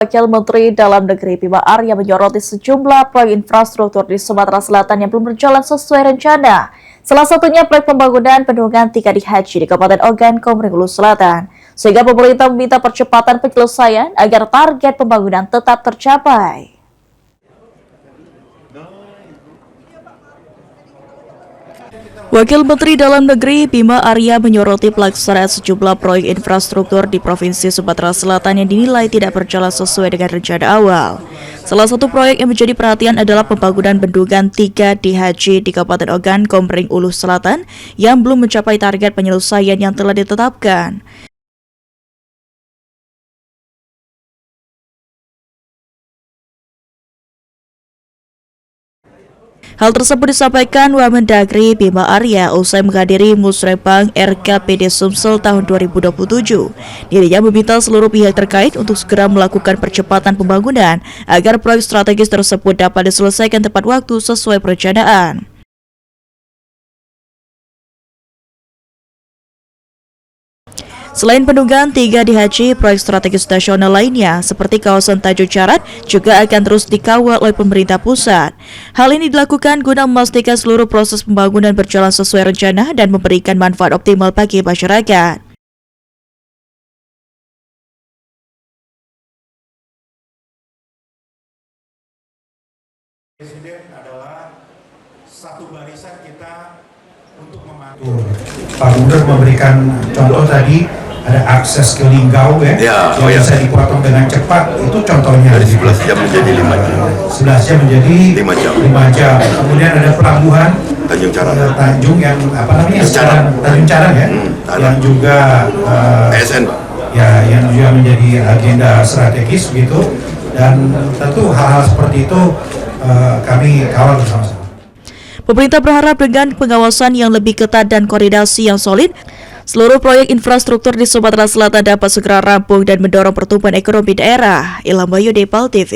Wakil Menteri Dalam Negeri Bima Arya menyoroti sejumlah proyek infrastruktur di Sumatera Selatan yang belum berjalan sesuai rencana. Salah satunya proyek pembangunan bendungan 3 di Haji di Kabupaten Ogan Komering Ulu Selatan. Sehingga pemerintah meminta percepatan penyelesaian agar target pembangunan tetap tercapai. Wakil Menteri Dalam Negeri Bima Arya menyoroti pelaksanaan sejumlah proyek infrastruktur di Provinsi Sumatera Selatan yang dinilai tidak berjalan sesuai dengan rencana awal. Salah satu proyek yang menjadi perhatian adalah pembangunan bendungan 3 di Haji di Kabupaten Ogan Komering Ulu Selatan yang belum mencapai target penyelesaian yang telah ditetapkan. Hal tersebut disampaikan Wamendagri Bima Arya usai menghadiri Musrebang RKPD Sumsel tahun 2027. Dirinya meminta seluruh pihak terkait untuk segera melakukan percepatan pembangunan agar proyek strategis tersebut dapat diselesaikan tepat waktu sesuai perencanaan. Selain bendungan 3 di Haji, proyek strategis nasional lainnya seperti kawasan Tanjung Carat juga akan terus dikawal oleh pemerintah pusat. Hal ini dilakukan guna memastikan seluruh proses pembangunan berjalan sesuai rencana dan memberikan manfaat optimal bagi masyarakat. Presiden adalah satu barisan kita untuk membantu. Pak Gubernur memberikan contoh tadi, ada akses ke Linggau yang bisa dipotong dengan cepat, itu contohnya. Dari 11 jam menjadi 5 jam. 11 jam menjadi 5 jam. 5 jam. Kemudian ada pelabuhan Tanjung Carat. Tanjung yang apa namanya sekarang Tanjung Carat ya, yang juga ASN. Ya, yang juga menjadi agenda strategis begitu, dan tentu hal-hal seperti itu kami kawal bersama-sama. Pemerintah berharap dengan pengawasan yang lebih ketat dan koordinasi yang solid, seluruh proyek infrastruktur di Sumatera Selatan dapat segera rampung dan mendorong pertumbuhan ekonomi daerah. Ilham Bayu, Depal TV.